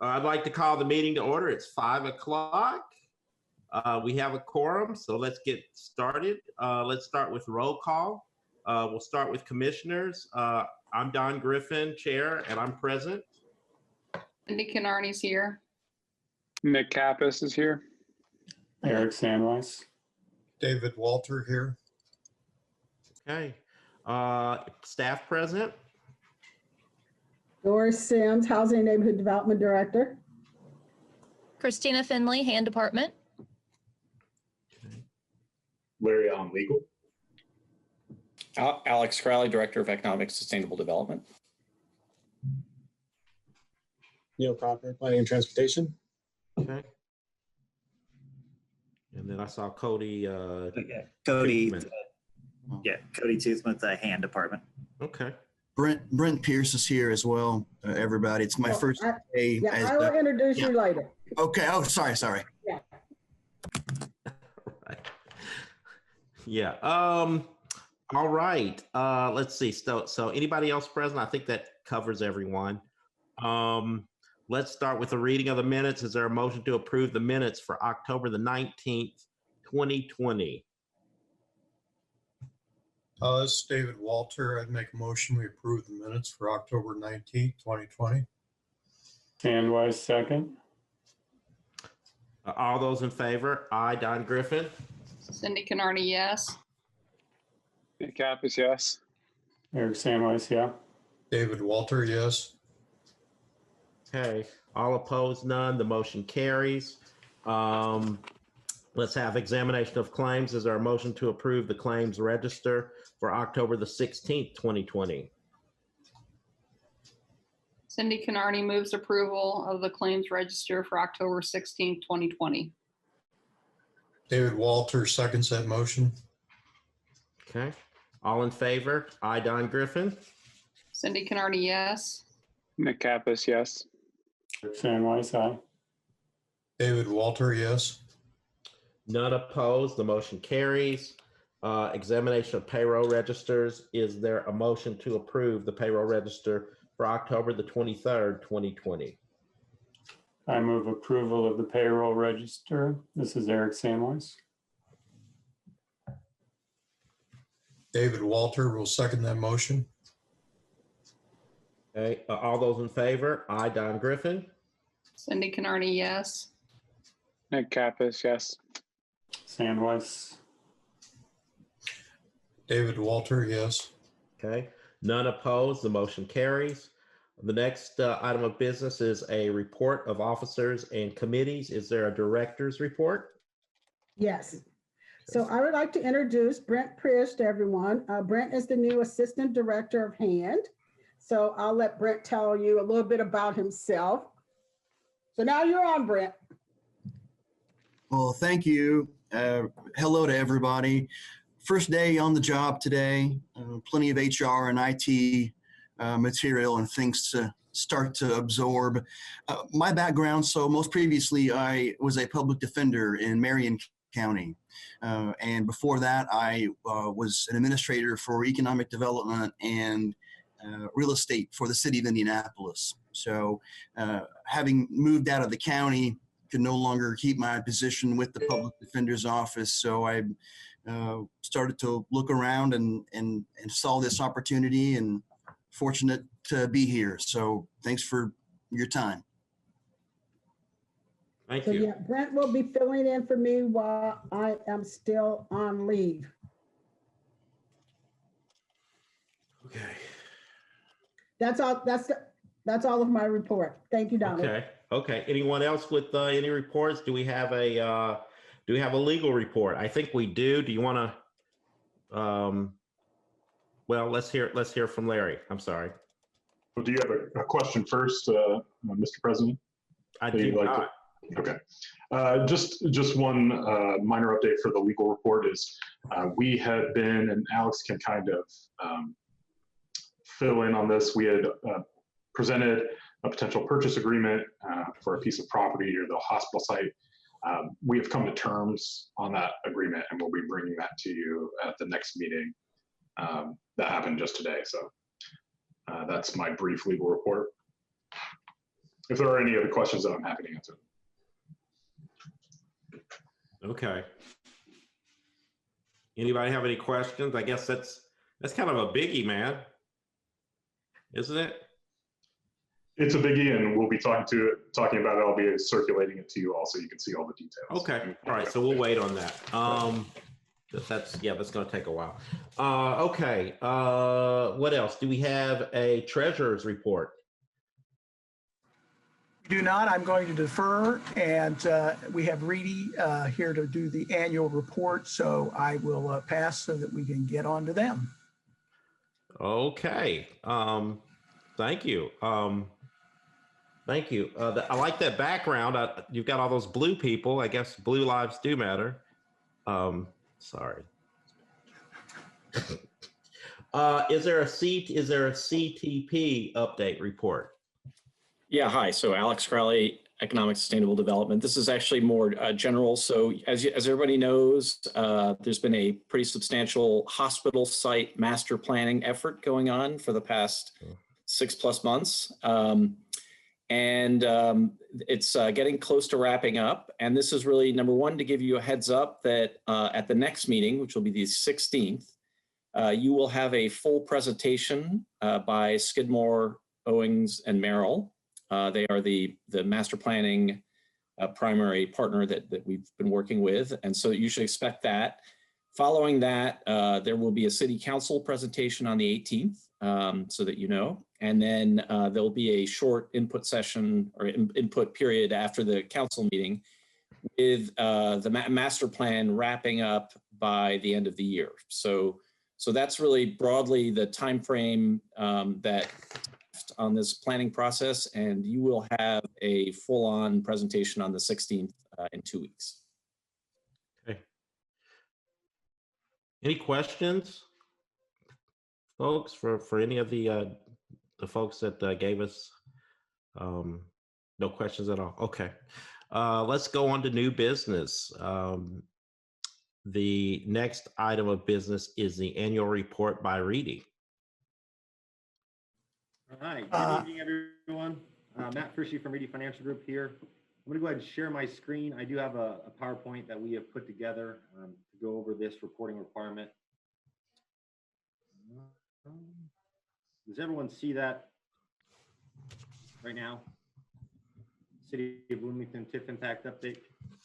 I'd like to call the meeting to order. It's 5 o'clock. We have a quorum, so let's get started. Let's start with roll call. We'll start with commissioners. I'm Don Griffin, chair, and I'm present. Cindy Canarney's here. Nick Kappas is here. Eric Sandweiss. David Walter here. Okay. Staff present. Doris Sims, Housing and Neighborhood Development Director. Christina Finley, Hand Department. Larry on legal. Alex Crowley, Director of Economic Sustainable Development. Neil Crocker, Planning and Transportation. Okay. And then I saw Cody. Cody. Toothman. Cody Toothman, the Hand Department. Okay. Brent Pierce is here as well, everybody. It's my first day. I will introduce you later. Okay. Oh, sorry. Yeah. Right. Yeah. All right. Let's see. So anybody else present? I think that covers everyone. Let's start with the reading of the minutes. Is there a motion to approve the minutes for October the 19th, 2020? This is David Walter. I'd make a motion we approve the minutes for October 19th, 2020. Sandweiss, second. All those in favor? Aye. Don Griffin. Cindy Canarney, yes. Nick Kappas, yes. Eric Sandweiss, yeah. David Walter, yes. Okay. All opposed? None. The motion carries. Let's have examination of claims. Is there a motion to approve the claims register for October the 16th, 2020? Cindy Canarney moves approval of the claims register for October 16th, 2020. David Walter seconds that motion. Okay. All in favor? Aye. Don Griffin. Cindy Canarney, yes. Nick Kappas, yes. Eric Sandweiss, aye. David Walter, yes. None opposed. The motion carries. Examination of payroll registers. Is there a motion to approve the payroll register for October the 23rd, 2020? I move approval of the payroll register. This is Eric Sandweiss. David Walter will second that motion. Okay. All those in favor? Aye. Don Griffin. Cindy Canarney, yes. Nick Kappas, yes. Sandweiss. David Walter, yes. Okay. None opposed. The motion carries. The next item of business is a report of officers and committees. Is there a director's report? Yes. So I would like to introduce Brent Pierce to everyone. Brent is the new Assistant Director of Hand. So I'll let Brent tell you a little bit about himself. So now you're on, Brent. Well, thank you. Hello to everybody. First day on the job today. Plenty of HR and IT material and things to start to absorb. My background, so most previously I was a public defender in Marion County. And before that, I was an administrator for economic development and real estate for the city of Indianapolis. So having moved out of the county, could no longer keep my position with the public defender's office. So I started to look around and saw this opportunity and fortunate to be here. So thanks for your time. Thank So you. yeah, Brent will be filling in for me while I am still on leave. Okay. That's all. That's all of my report. Thank you, Donald. Okay. Anyone else with any reports? Do we have a legal report? I think we do. Do you want to? Well, let's hear from Larry. I'm sorry. Well, do you have a question first, Mr. President? I do not. Okay. Just one minor update for the legal report is we had been, and Alex can kind of fill in on this. We had presented a potential purchase agreement for a piece of property or the hospital site. We have come to terms on that agreement, and we'll be bringing that to you at the next meeting. That happened just today. So that's my brief legal report. If there are any other questions, that I'm happy to answer. Okay. Anybody have any questions? I guess that's kind of a biggie, man. Isn't it? It's a biggie, and we'll be talking about it. I'll be circulating it to you all so you can see all the details. Okay. All right. So we'll wait on that. That's going to take a while. Okay. What else? Do we have a treasurer's report? Do not. I'm going to defer, and we have Reedy here to do the annual report, so I will pass so that we can get on to them. Okay. Thank you. Thank you. I like that background. You've got all those blue people. I guess blue lives do matter. Sorry. Is there a CTP update report? Yeah, hi. So Alex Crowley, Economic Sustainable Development. This is actually more general. So as everybody knows, there's been a pretty substantial hospital site master planning effort going on for the past 6+ months. It's getting close to wrapping up. And this is really, number one, to give you a heads up that at the next meeting, which will be the 16th, you will have a full presentation by Skidmore, Owings, and Merrill. They are the master planning primary partner that we've been working with. And so you should expect that. Following that, there will be a city council presentation on the 18th, so that you know. And then there'll be a short input session or input period after the council meeting with the master plan wrapping up by the end of the year. So that's really broadly the time frame that on this planning process, and you will have a full-on presentation on the 16th in 2 weeks. Okay. Any questions, folks, for any of the folks that gave us no questions at all? Okay. Let's go on to new business. The next item of business is the annual report by Reedy. All right, good evening, everyone. Matt Frischie from Reedy Financial Group here. I'm going to go ahead and share my screen. I do have a PowerPoint that we have put together to go over this reporting requirement. Does everyone see that right now? City of Bloomington TIF Impact Update.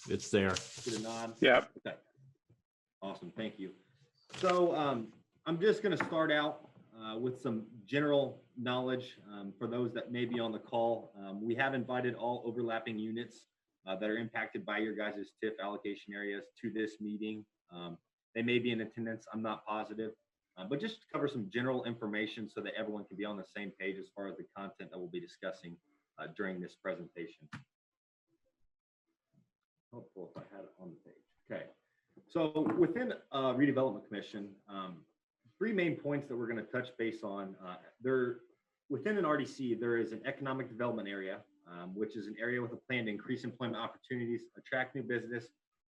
It's there. Get a nod. Yep. Okay. Awesome. Thank you. So I'm just going to start out with some general knowledge for those that may be on the call. We have invited all overlapping units that are impacted by your guys' TIF allocation areas to this meeting. They may be in attendance, I'm not positive, but just to cover some general information so that everyone can be on the same page as far as the content that we'll be discussing during this presentation. Helpful if I had it on the page. Okay, so within Redevelopment Commission, 3 main points that we're going to touch base on. Within an RDC, there is an economic development area, which is an area with a plan to increase employment opportunities, attract new business,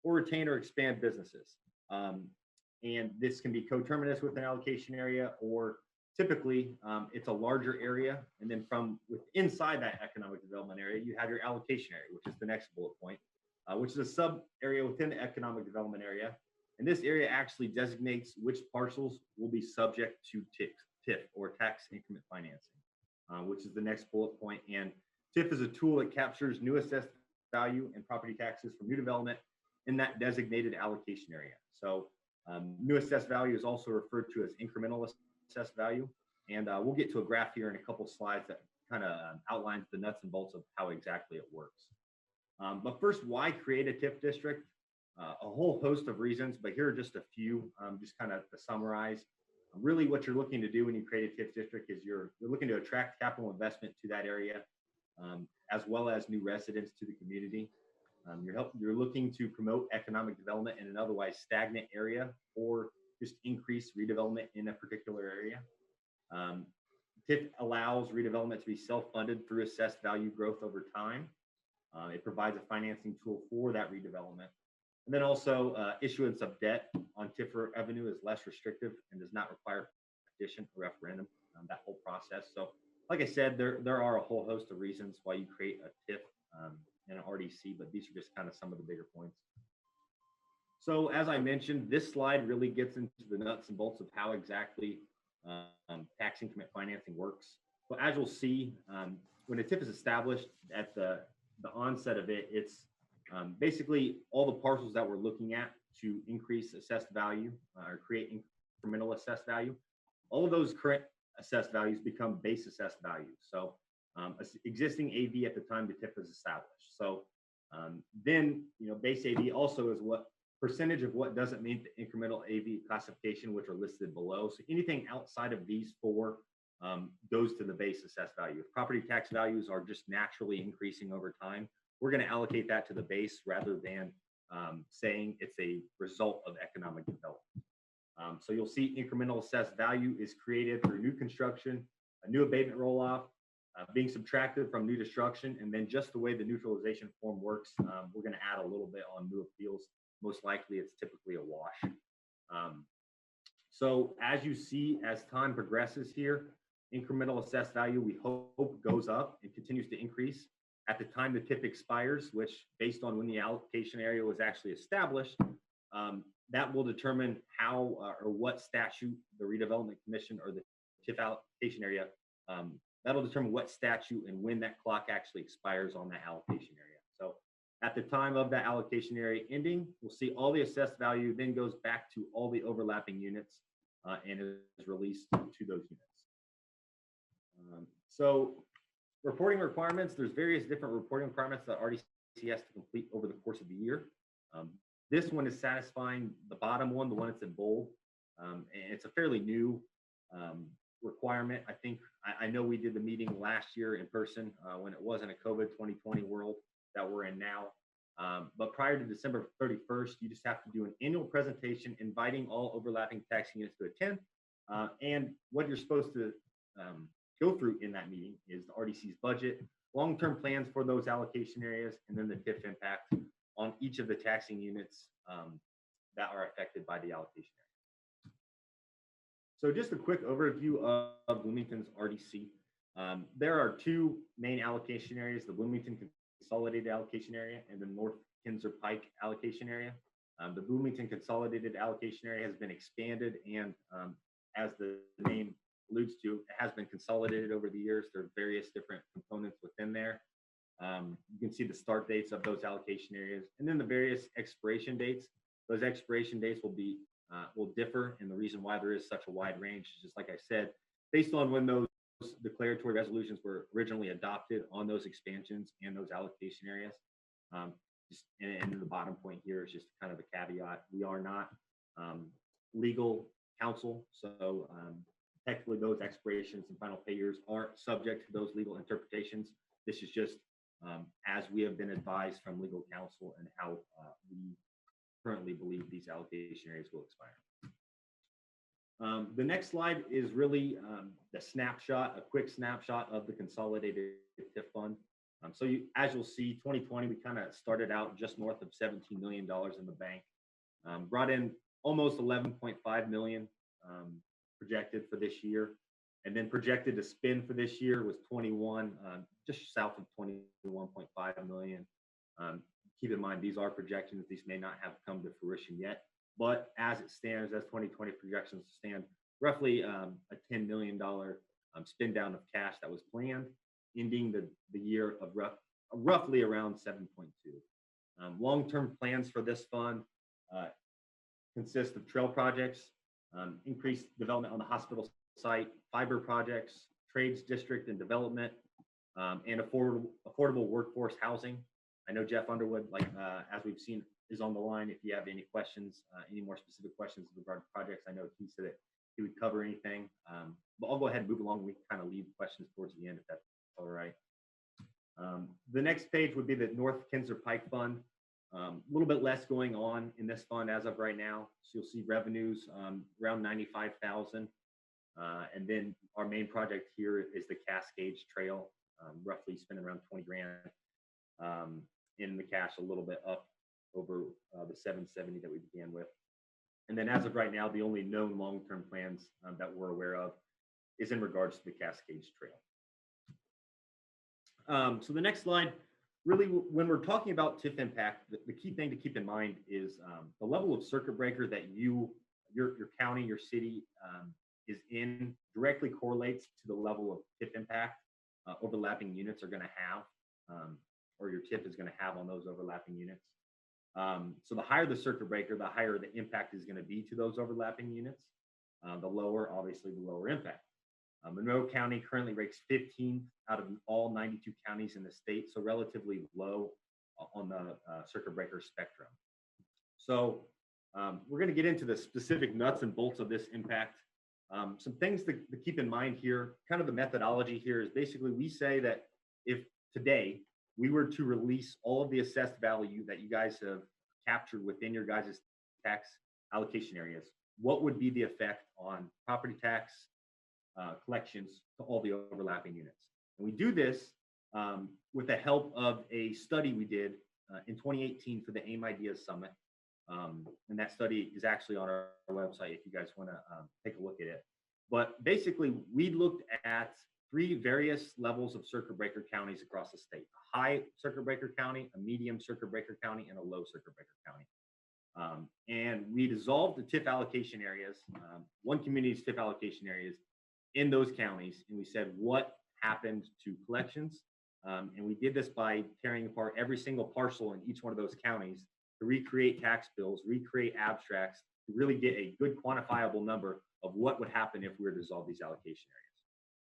or retain or expand businesses. And this can be coterminous with an allocation area, or typically it's a larger area. And then from inside that economic development area, you have your allocation area, which is the next bullet point, which is a sub area within the economic development area. And this area actually designates which parcels will be subject to TIF, or tax increment financing, which is the next bullet point. And TIF is a tool that captures new assessed value and property taxes from new development in that designated allocation area. So new assessed value is also referred to as incremental assessed value. And we'll get to a graph here in a couple slides that kind of outlines the nuts and bolts of how exactly it works. But first, why create a TIF district? A whole host of reasons, but here are just a few, just kind of to summarize. Really what you're looking to do when you create a TIF district is you're looking to attract capital investment to that area, as well as new residents to the community. You're looking to promote economic development in an otherwise stagnant area, or just increase redevelopment in a particular area. TIF allows redevelopment to be self-funded through assessed value growth over time. It provides a financing tool for that redevelopment. And then also issuance of debt on TIF revenue is less restrictive and does not require petition or referendum, that whole process. So like I said, there are a whole host of reasons why you create a TIF and an RDC, but these are just kind of some of the bigger points. So as I mentioned, this slide really gets into the nuts and bolts of how exactly tax increment financing works. So as you'll see, when a TIF is established at the onset of it, it's basically all the parcels that we're looking at to increase assessed value or create incremental assessed value. All of those current assessed values become base assessed values. So existing AV at the time the TIF is established. So then, base AV also is what percentage of what doesn't meet the incremental AV classification, which are listed below. So anything outside of these four goes to the base assessed value. If property tax values are just naturally increasing over time, we're going to allocate that to the base rather than saying it's a result of economic development. So you'll see incremental assessed value is created through new construction, a new abatement roll-off, being subtracted from new destruction, and then just the way the neutralization form works, we're going to add a little bit on new appeals. Most likely it's typically a wash. So as you see, as time progresses here, incremental assessed value, we hope goes up and continues to increase. At the time the TIF expires, which based on when the allocation area was actually established, that will determine how or what statute the Redevelopment Commission or the TIF allocation area, that'll determine what statute and when that clock actually expires on that allocation area. So at the time of that allocation area ending, we'll see all the assessed value then goes back to all the overlapping units and is released to those units. So reporting requirements, there's various different reporting requirements that RDC has to complete over the course of the year. This one is satisfying the bottom one, the one that's in bold. And it's a fairly new requirement. I know we did the meeting last year in person when it wasn't a COVID 2020 world that we're in now. But prior to December 31st, you just have to do an annual presentation inviting all overlapping taxing units to attend. And what you're supposed to go through in that meeting is the RDC's budget, long-term plans for those allocation areas, and then the TIF impact on each of the taxing units that are affected by the allocation area. So just a quick overview of Bloomington's RDC. There are two main allocation areas, the Bloomington Consolidated Allocation Area and the North Kinzer Pike Allocation Area. The Bloomington Consolidated Allocation Area has been expanded and as the name alludes to, it has been consolidated over the years. There are various different components within there. You can see the start dates of those allocation areas and then the various expiration dates. Those expiration dates will differ, and the reason why there is such a wide range is just like I said, based on when those declaratory resolutions were originally adopted on those expansions and those allocation areas. And the bottom point here is just kind of a caveat. We are not legal counsel, so technically those expirations and final pay years aren't subject to those legal interpretations. This is just as we have been advised from legal counsel and how we currently believe these allocation areas will expire. The next slide is really the snapshot, a quick snapshot of the consolidated TIF fund. So as you'll see, 2020, we kind of started out just north of $17 million in the bank, brought in almost 11.5 million projected for this year, and then projected to spend for this year was 21, just south of 21.5 million. Keep in mind, these are projections. These may not have come to fruition yet, but as it stands, as 2020 projections stand, roughly a $10 million spend down of cash that was planned, ending the year of roughly around 7.2. Long-term plans for this fund consist of trail projects, increased development on the hospital site, fiber projects, trades district and development, and affordable workforce housing. I know Jeff Underwood, as we've seen, is on the line. If you have any questions, any more specific questions with regard to projects, I know he said that he would cover anything. But I'll go ahead and move along. We can kind of leave questions towards the end if that's all right. The next page would be the North Kinzer Pike Fund. A little bit less going on in this fund as of right now. So you'll see revenues around 95,000. And then our main project here is the Cascades Trail, roughly spending around 20 grand in the cash, a little bit up over the 770 that we began with. And then as of right now, the only known long-term plans that we're aware of is in regards to the Cascades Trail. So the next slide, really, when we're talking about TIF impact, the key thing to keep in mind is the level of circuit breaker that your county, your city is in directly correlates to the level of TIF impact overlapping units are going to have, or your TIF is going to have on those overlapping units. So the higher the circuit breaker, the higher the impact is going to be to those overlapping units. The lower, obviously, the lower impact. Monroe County currently ranks 15th out of all 92 counties in the state, so relatively low on the circuit breaker spectrum. So we're going to get into the specific nuts and bolts of this impact. Some things to keep in mind here, kind of the methodology here is basically we say that if today we were to release all of the assessed value that you guys have captured within your guys' tax allocation areas, what would be the effect on property tax collections to all the overlapping units? And we do this with the help of a study we did in 2018 for the AIM Ideas Summit. And that study is actually on our website if you guys want to take a look at it. But basically, we looked at 3 various levels of circuit breaker counties across the state: a high circuit breaker county, a medium circuit breaker county, and a low circuit breaker county. And we dissolved the TIF allocation areas, one community's TIF allocation areas in those counties, and we said what happened to collections. And we did this by tearing apart every single parcel in each one of those counties to recreate tax bills, recreate abstracts, to really get a good quantifiable number of what would happen if we were to dissolve these allocation areas.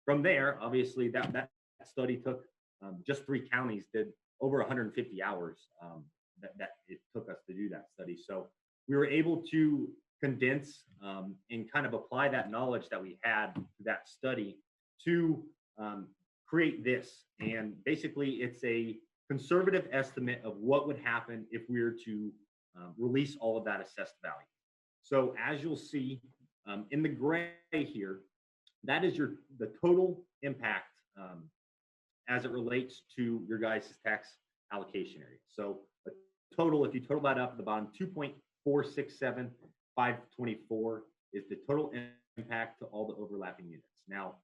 From there, obviously, that study took just 3 counties, did over 150 hours that it took us to do that study. So we were able to condense and kind of apply that knowledge that we had to that study to create this. And basically, it's a conservative estimate of what would happen if we were to release all of that assessed value. So as you'll see in the gray here, that is the total impact as it relates to your guys' tax allocation area. So a total, if you total that up at the bottom, 2.467524 is the total impact to all the overlapping units. Now,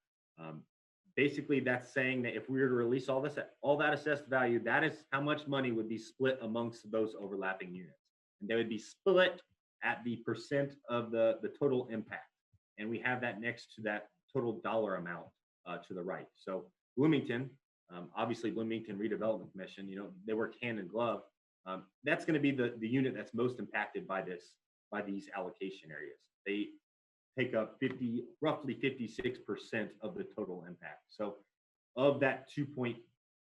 basically, that's saying that if we were to release all that assessed value, that is how much money would be split amongst those overlapping units. And they would be split at the percent of the total impact. And we have that next to that total dollar amount to the right. So Bloomington, obviously Bloomington Redevelopment Commission, they work hand in glove. That's going to be the unit that's most impacted by these allocation areas. They take up roughly 56% of the total impact. So of that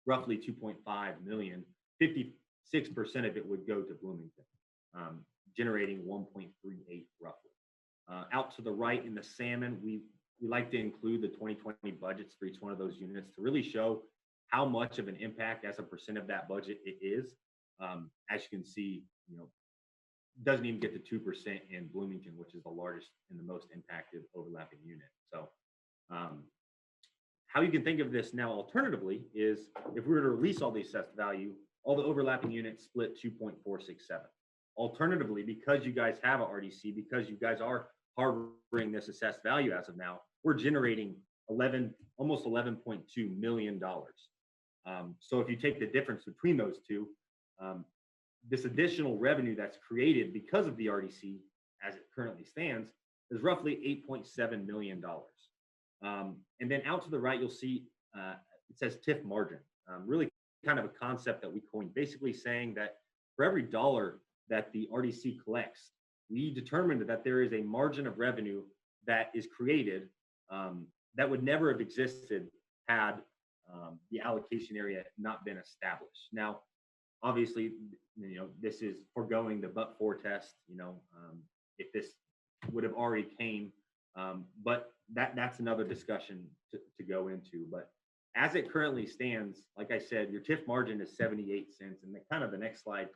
roughly 2.5 million, 56% of it would go to Bloomington, generating 1.38 roughly. Out to the right in the salmon, we like to include the 2020 budgets for each one of those units to really show how much of an impact as a percent of that budget it is. As you can see, doesn't even get to 2% in Bloomington, which is the largest and the most impacted overlapping unit. So how you can think of this now alternatively is if we were to release all the assessed value, all the overlapping units split 2.467. Alternatively, because you guys have a RDC, because you guys are harboring this assessed value as of now, we're generating almost $11.2 million. So if you take the difference between those two, this additional revenue that's created because of the RDC as it currently stands is roughly $8.7 million. And then out to the right, you'll see it says TIF margin, really kind of a concept that we coined, basically saying that for every dollar that the RDC collects, we determined that there is a margin of revenue that is created that would never have existed had the allocation area not been established. Now, obviously, this is foregoing the but-for test, if this would have already came, but that's another discussion to go into. But as it currently stands, like I said, your TIF margin is 78 cents, and the next slide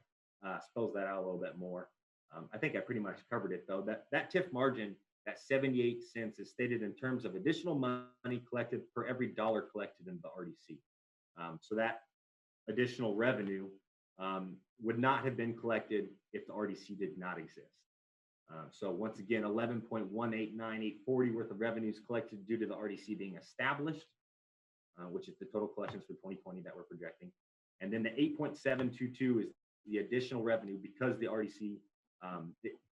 spells that out a little bit more. I think I pretty much covered it, though. That TIF margin, that 78 cents, is stated in terms of additional money collected for every dollar collected in the RDC. So that additional revenue would not have been collected if the RDC did not exist. So once again, 11.189840 worth of revenues collected due to the RDC being established. which is the total collections for 2020 that we're projecting. And then the 8.722 is the additional revenue because the RDC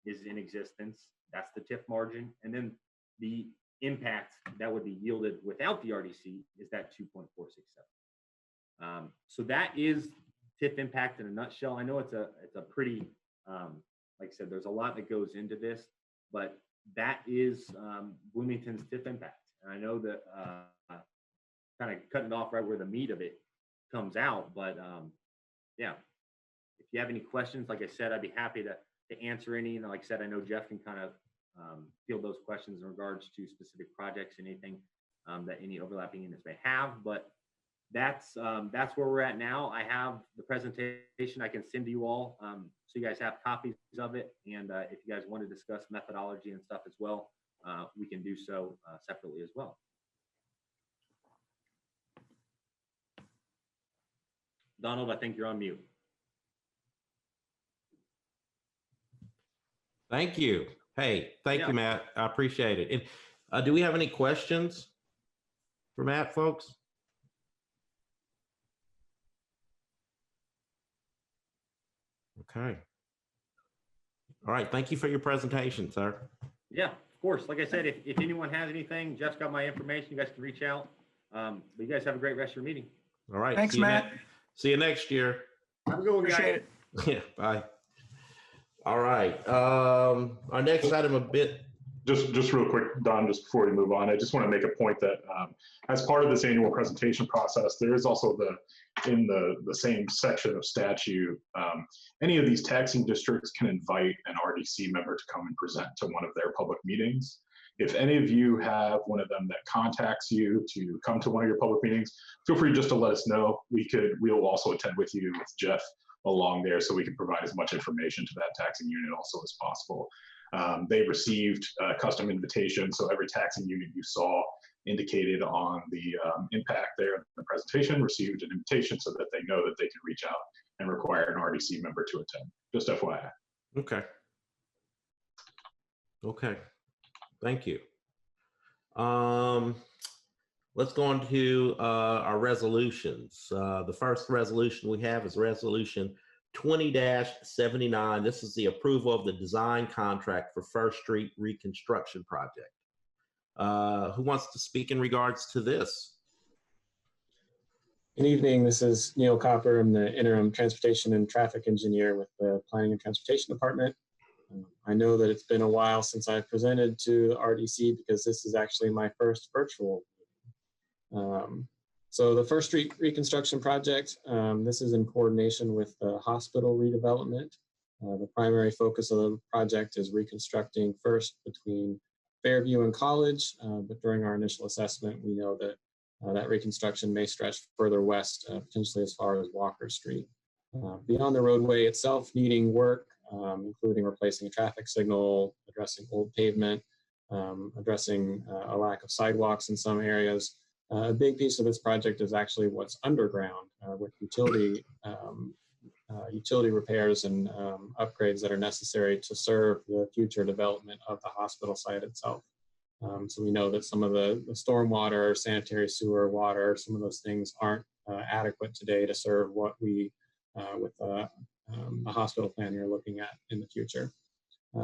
is in existence. That's the TIF margin. And then the impact that would be yielded without the RDC is that 2.467. So that is TIF impact in a nutshell. I know it's a pretty, like I said, there's a lot that goes into this, but that is Bloomington's TIF impact. And I know that kind of cutting it off right where the meat of it comes out, but yeah, if you have any questions, like I said, I'd be happy to answer any. And like I said, I know Jeff can kind of field those questions in regards to specific projects and anything that any overlapping units may have, but that's where we're at now. I have the presentation I can send to you all, so you guys have copies of it. And if you guys want to discuss methodology and stuff as well, we can do so separately as well. Donald, I think you're on mute. Thank you. Hey, thank you, Matt. I appreciate it. And do we have any questions for Matt, folks? Okay. All right. Thank you for your presentation, sir. Yeah, of course. Like I said, if anyone has anything, Jeff's got my information. You guys can reach out. But you guys have a great rest of your meeting. All right. Thanks, Matt. See you next year. Have a good one, guys. Appreciate it. Yeah. Bye. All right. Our next item a bit. Just real quick, Don, just before we move on, I just want to make a point that as part of this annual presentation process, there is also in the same section of statute, any of these taxing districts can invite an RDC member to come and present to one of their public meetings. If any of you have one of them that contacts you to come to one of your public meetings, feel free just to let us know. We'll also attend with you with Jeff along there so we can provide as much information to that taxing unit also as possible. They received a custom invitation, so every taxing unit you saw indicated on the impact there in the presentation received an invitation so that they know that they can reach out and require an RDC member to attend. Just FYI. Okay. Okay. Thank you. Let's go on to our resolutions. The first resolution we have is Resolution 20-79. This is the approval of the design contract for First Street Reconstruction Project. Who wants to speak in regards to this? Good evening. This is Neil Copper. I'm the interim transportation and traffic engineer with the Planning and Transportation Department. I know that it's been a while since I presented to the RDC because this is actually my first virtual. So the First Street Reconstruction Project, this is in coordination with the hospital redevelopment. The primary focus of the project is reconstructing first between Fairview and College, but during our initial assessment, we know that that reconstruction may stretch further west, potentially as far as Walker Street. Beyond the roadway itself needing work, including replacing a traffic signal, addressing old pavement, addressing a lack of sidewalks in some areas. A big piece of this project is actually what's underground with utility repairs and upgrades that are necessary to serve the future development of the hospital site itself. So we know that some of the stormwater, sanitary sewer, water, some of those things aren't adequate today to serve what we, with the hospital plan you're looking at in the future.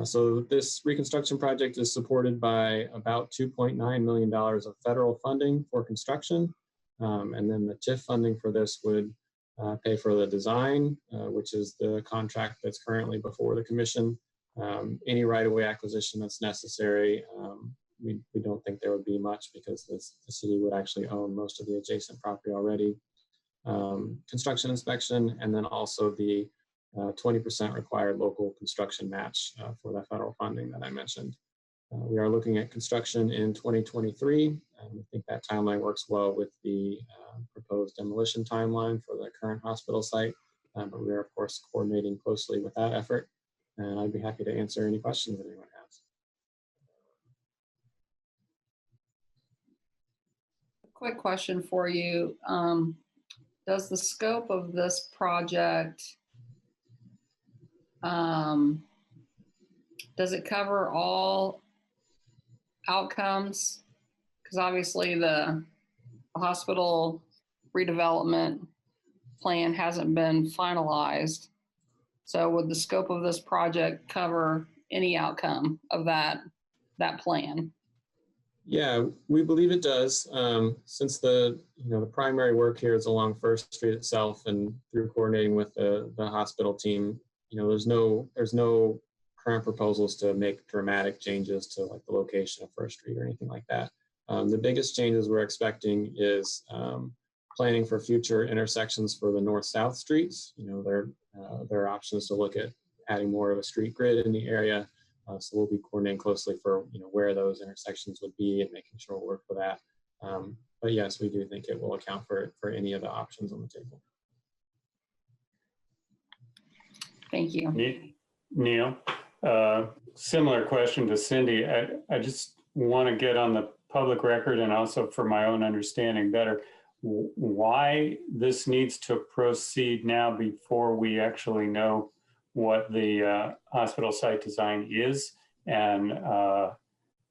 So this reconstruction project is supported by about $2.9 million of federal funding for construction. And then the TIF funding for this would pay for the design, which is the contract that's currently before the commission. Any right-of-way acquisition that's necessary, we don't think there would be much because the city would actually own most of the adjacent property already. Construction inspection, and then also the 20% required local construction match for that federal funding that I mentioned. We are looking at construction in 2023, and we think that timeline works well with the proposed demolition timeline for the current hospital site, but we are, of course, coordinating closely with that effort, and I'd be happy to answer any questions that anyone has. Quick question for you. Does the scope of this project, does it cover all outcomes? Because obviously the the hospital redevelopment plan hasn't been finalized. So would the scope of this project cover any outcome of that plan? Yeah, we believe it does. Since the primary work here is along First Street itself, and through coordinating with the hospital team, there's no current proposals to make dramatic changes to like the location of First Street or anything like that. The biggest changes we're expecting is planning for future intersections for the north-south streets. There are options to look at adding more of a street grid in the area. So we'll be coordinating closely for where those intersections would be and making sure we'll work for that. But yes, we do think it will account for any of the options on the table. Thank you. Neil, similar question to Cindy. I just want to get on the public record and also for my own understanding better, why this needs to proceed now before we actually know what the hospital site design is, and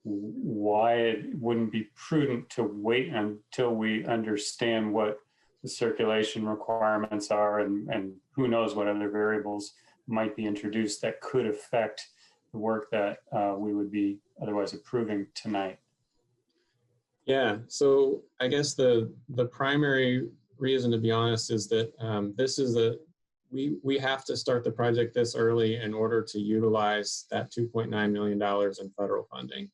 why it wouldn't be prudent to wait until we understand what the circulation requirements are, and who knows what other variables might be introduced that could affect the work that we would be otherwise approving tonight. Yeah, so I guess the primary reason, to be honest, is that we have to start the project this early in order to utilize that $2.9 million in federal funding.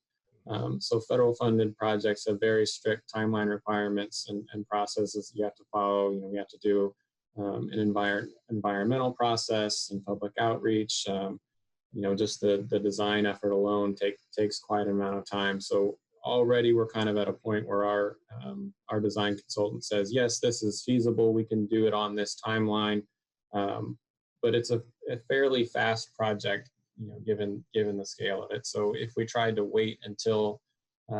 So federal funded projects have very strict timeline requirements and processes you have to follow. We have to do an environmental process and public outreach. Just the design effort alone takes quite an amount of time. So already we're kind of at a point where our design consultant says, yes, this is feasible. We can do it on this timeline. But it's a fairly fast project, given the scale of it. So if we tried to wait until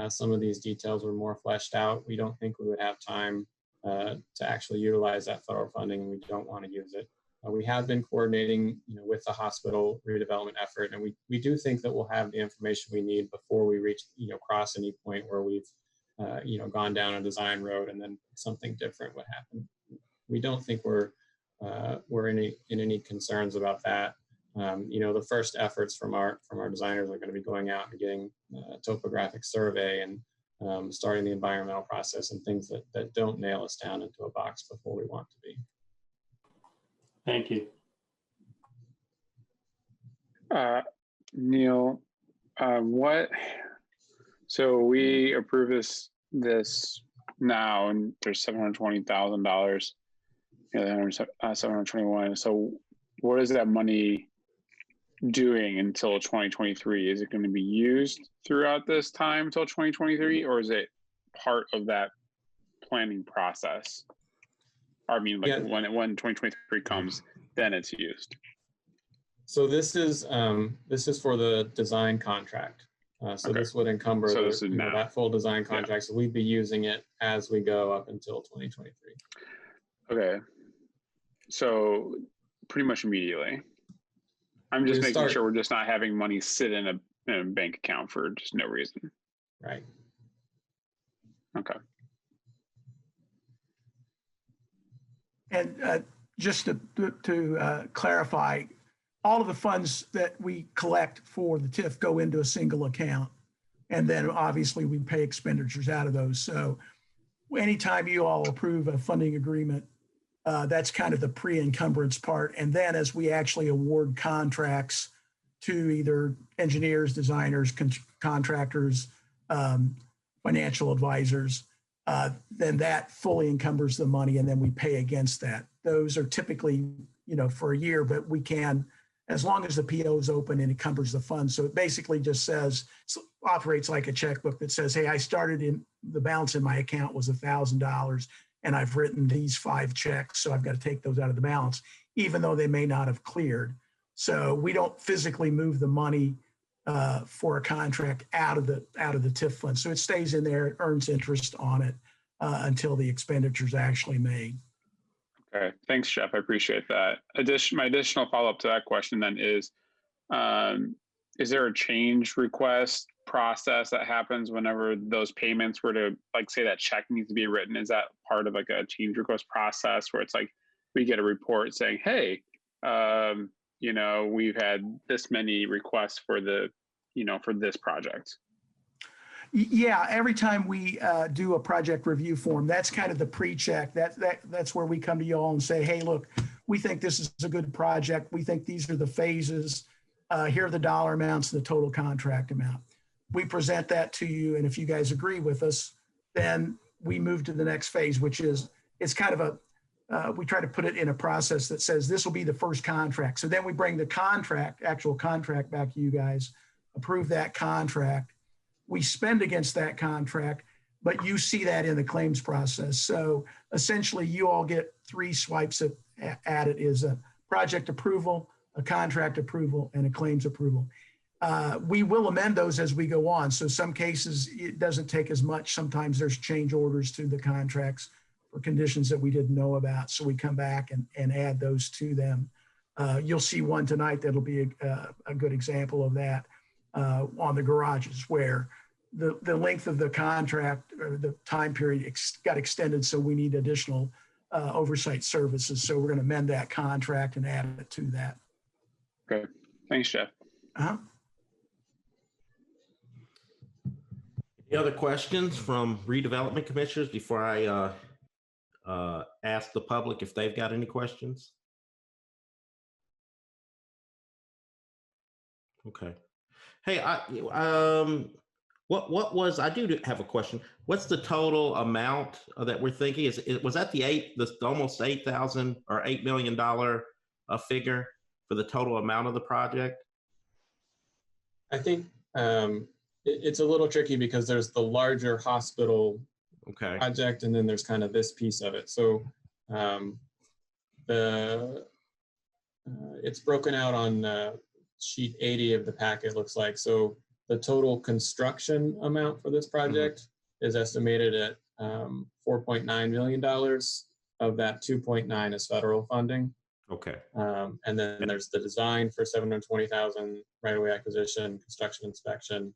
some of these details were more fleshed out, we don't think we would have time to actually utilize that federal funding, and we don't want to use it. We have been coordinating, with the hospital redevelopment effort, and we do think that we'll have the information we need before we reach, cross any point where we've, gone down a design road and then something different would happen. We don't think we're in any concerns about that. The first efforts from our designers are going to be going out and getting a topographic survey and starting the environmental process and things that don't nail us down into a box before we want to be. Thank you. Neil, so we approve this now, and there's $720,000, 721. So what is that money doing until 2023? Is it going to be used throughout this time until 2023, or is it part of that planning process? I mean, like, when 2023 comes, then it's used. So this is for the design contract. So okay. This would encumber that full design contract. Yeah. So we'd be using it as we go up until 2023. Okay. So pretty much immediately. I'm just making sure we're just not having money sit in a bank account for just no reason. Right. Okay. And just to clarify, all of the funds that we collect for the TIF go into a single account. And then obviously we pay expenditures out of those. So anytime you all approve a funding agreement, that's kind of the pre-encumbrance part. And then as we actually award contracts to either engineers, designers, contractors, financial advisors, then that fully encumbers the money, and then we pay against that. Those are typically, for a year, but we can, as long as the PO is open, and encumbers the funds. So it basically just says, operates like a checkbook that says, hey, I started in, the balance in my account was $1,000, and I've written these 5 checks, so I've got to take those out of the balance, even though they may not have cleared. So we don't physically move the money for a contract out of the TIF fund. So it stays in there, it earns interest on it until the expenditure is actually made. Okay, thanks, Jeff. I appreciate that. My additional follow-up to that question then is there a change request process that happens whenever those payments were to, like, say that check needs to be written? Is that part of like a change request process where it's like we get a report saying, hey, you know, we've had this many requests for the, you know, for this project? Yeah, every time we do a project review form, that's kind of the pre-check. That's where we come to you all and say, hey, look, we think this is a good project. We think these are the phases. Here are the dollar amounts, the total contract amount. We present that to you, and if you guys agree with us, then we move to the next phase, which is, it's kind of a, we try to put it in a process that says this will be the first contract. So then we bring the contract, actual contract back to you guys, approve that contract. We spend against that contract, but you see that in the claims process. So essentially you all get 3 swipes at it: is a project approval, a contract approval, and a claims approval. We will amend those as we go on. So some cases it doesn't take as much. Sometimes there's change orders to the contracts for conditions that we didn't know about. So we come back and add those to them. You'll see one tonight that'll be a good example of that on the garages, where the length of the contract or the time period got extended. So we need additional oversight services. So we're going to amend that contract and add it to that. Okay. Thanks, Jeff. Any other questions from redevelopment commissioners before I ask the public if they've got any questions? Okay. Hey, what was, I do have a question. What's the total amount that we're thinking? Was that the almost 8,000 or $8 million figure for the total amount of the project? I think it's a little tricky because there's the larger hospital project, and then there's kind of this piece of it. So it's broken out on sheet 80 of the packet, looks like. So the total construction amount for this project is estimated at $4.9 million. Of that, 2.9 is federal funding. Okay. And then there's the design for 720,000, right-of-way acquisition, construction inspection.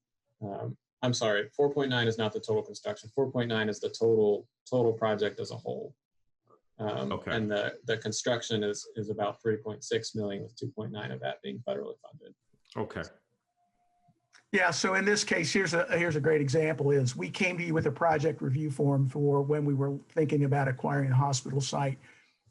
I'm sorry, 4.9 is not the total construction. 4.9 is the total project as a whole. And the construction is about 3.6 million, with 2.9 of that being federally funded. Okay. Yeah, so in this case, here's a great example. Is we came to you with a project review form for when we were thinking about acquiring a hospital site,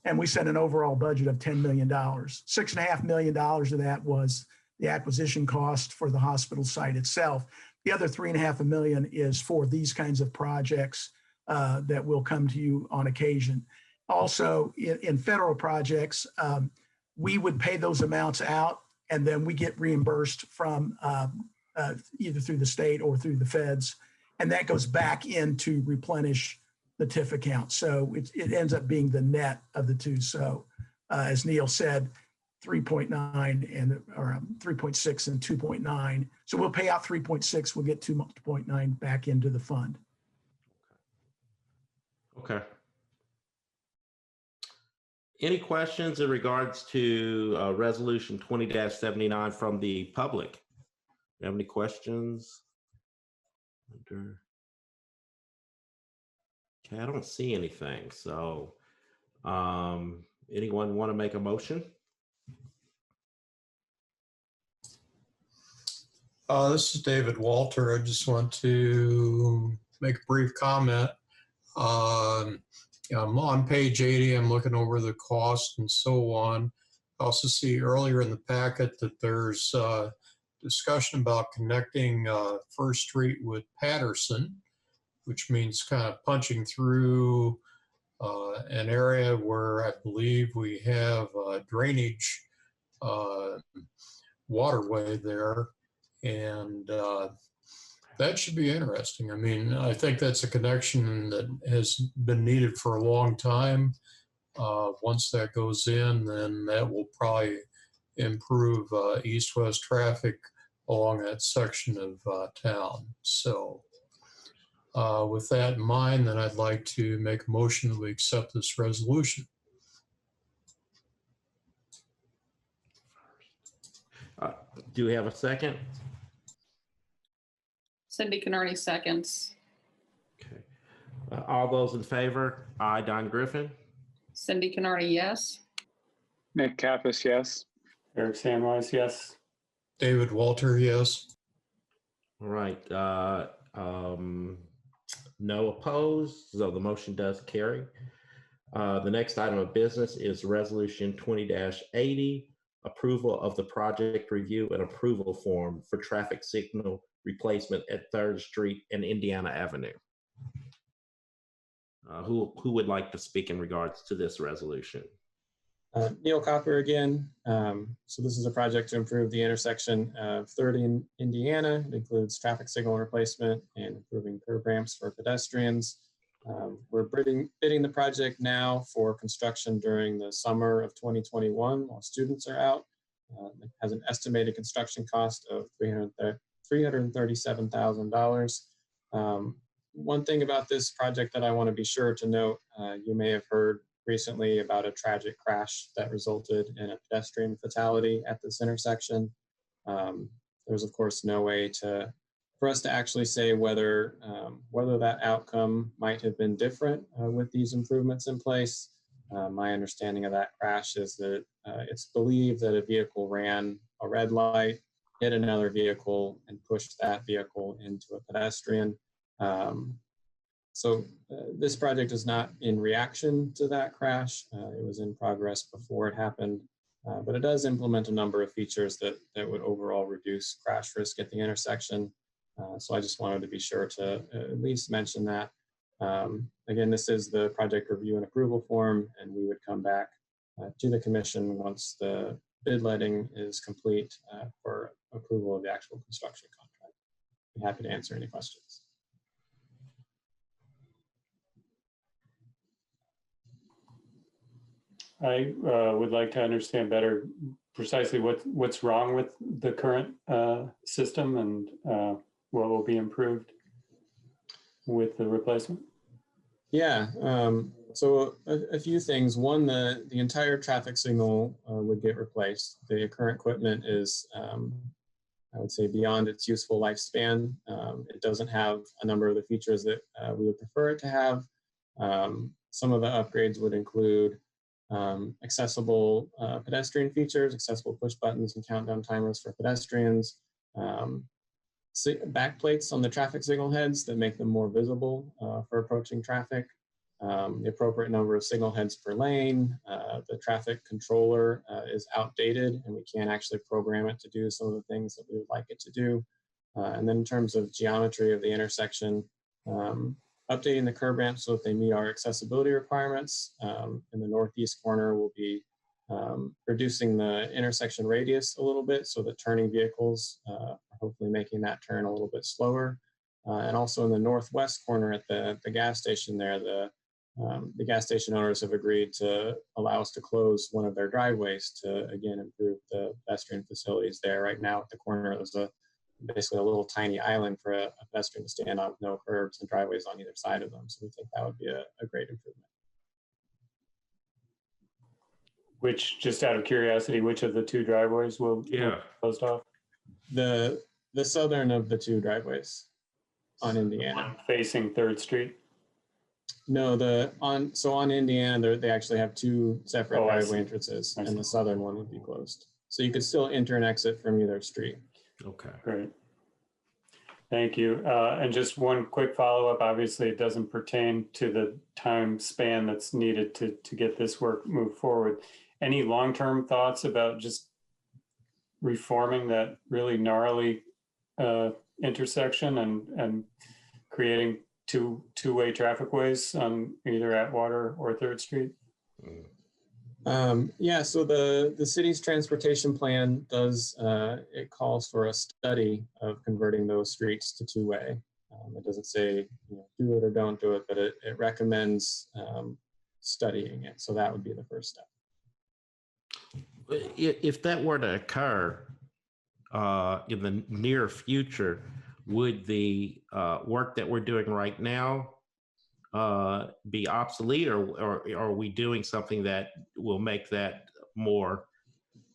and we set an overall budget of $10 million. $6.5 million of that was the acquisition cost for the hospital site itself. The other $3.5 million is for these kinds of projects that will come to you on occasion. Also, in federal projects, we would pay those amounts out, and then we get reimbursed from either through the state or through the feds, and that goes back in to replenish the TIF account. So it ends up being the net of the two. So as Neil said, 3.9 and or 3.6 and 2.9. So we'll pay out 3.6. We'll get 2.9 back into the fund. Okay. Any questions in regards to resolution 20-79 from the public? You have any questions? Okay, I don't see anything. So anyone want to make a motion? This is David Walter. I just want to make a brief comment. I'm on page 80. I'm looking over the cost and so on. I also see earlier in the packet that there's discussion about connecting First Street with Patterson, which means kind of punching through an area where I believe we have drainage waterway there. And that should be interesting. I mean, I think that's a connection that has been needed for a long time. Once that goes in, then that will probably improve east-west traffic along that section of town. So with that in mind, then I'd like to make a motion that we accept this resolution. Do we have a second? Cindy Canardi seconds. Okay. All those in favor? Aye, Don Griffin. Cindy Canardi, yes. Nick Kappas, yes. Eric Sandwise, yes. David Walter, yes. All right. No opposed, so the motion does carry. The next item of business is Resolution 20-80, approval of the project review and approval form for traffic signal replacement at 3rd Street and Indiana Avenue. Who would like to speak in regards to this resolution? Neil Copper again. So this is a project to improve the intersection of 3rd and Indiana. It includes traffic signal replacement and improving curb ramps for pedestrians. We're bidding the project now for construction during the summer of 2021 while students are out. It has an estimated construction cost of $337,000. One thing about this project that I want to be sure to note, you may have heard recently about a tragic crash that resulted in a pedestrian fatality at this intersection. There's of course no way for us to actually say whether that outcome might have been different with these improvements in place. My understanding of that crash is that it's believed that a vehicle ran a red light, hit another vehicle, and pushed that vehicle into a pedestrian. So this project is not in reaction to that crash. It was in progress before it happened, but it does implement a number of features that would overall reduce crash risk at the intersection. So I just wanted to be sure to at least mention that. Again, this is the project review and approval form, and we would come back to the commission once the bid letting is complete for approval of the actual construction contract. I'm happy to answer any questions. I would like to understand better precisely what's wrong with the current system and what will be improved with the replacement. Yeah, so a few things. One, the entire traffic signal would get replaced. The current equipment is, I would say, beyond its useful lifespan. It doesn't have a number of the features that we would prefer it to have. Some of the upgrades would include accessible pedestrian features, accessible push buttons and countdown timers for pedestrians, backplates on the traffic signal heads that make them more visible for approaching traffic, the appropriate number of signal heads per lane. The traffic controller is outdated and we can't actually program it to do some of the things that we would like it to do. And then in terms of geometry of the intersection, updating the curb ramps so that they meet our accessibility requirements. In the northeast corner, we'll be reducing the intersection radius a little bit so that turning vehicles are hopefully making that turn a little bit slower. And also in the northwest corner at the gas station there, the gas station owners have agreed to allow us to close one of their driveways to, again, improve the pedestrian facilities there. Right now at the corner, there's basically a little tiny island for a pedestrian to stand on with no curbs and driveways on either side of them. So we think that would be a great improvement. Which, just out of curiosity, which of the two driveways will be closed off? The southern of the two driveways on Indiana. One facing 3rd Street? No, on Indiana, they actually have two separate driveway entrances, and the southern one would be closed. So you could still enter and exit from either street. Okay. Great. Thank you. And just one quick follow-up. Obviously, it doesn't pertain to the time span that's needed to get this work moved forward. Any long-term thoughts about just reforming that really gnarly intersection and creating two-way traffic ways on either Atwater or 3rd Street? Yeah, so the city's transportation plan does, it calls for a study of converting those streets to two-way. It doesn't say do it or don't do it, but it recommends studying it. So that would be the first step. If that were to occur in the near future, would the work that we're doing right now be obsolete, or are we doing something that will make that more?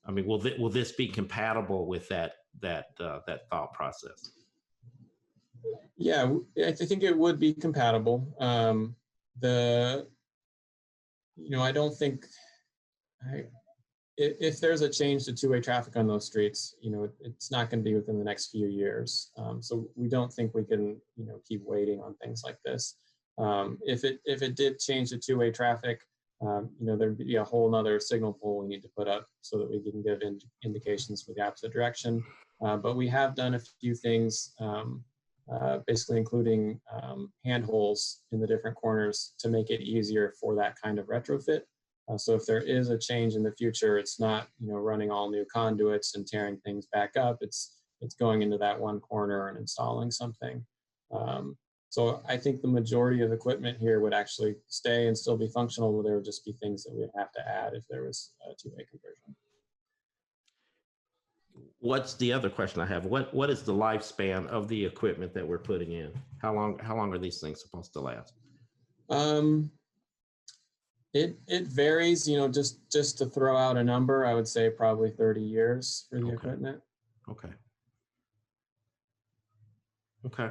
I mean, will this be compatible with that thought process? Yeah, I think it would be compatible. I don't think, if there's a change to two-way traffic on those streets, it's not going to be within the next few years. So we don't think we can, keep waiting on things like this. If it did change to two-way traffic, there'd be a whole nother signal pole we need to put up so that we can give indications for the opposite direction. But we have done a few things, basically including handholds in the different corners to make it easier for that kind of retrofit. So if there is a change in the future, it's not running all new conduits and tearing things back up. It's going into that one corner and installing something. So I think the majority of equipment here would actually stay and still be functional, but there would just be things that we'd have to add if there was a two-way conversion. What's the other question I have? What is the lifespan of the equipment that we're putting in? How long are these things supposed to last? It varies, just to throw out a number, I would say probably 30 years for the equipment. Okay. Okay.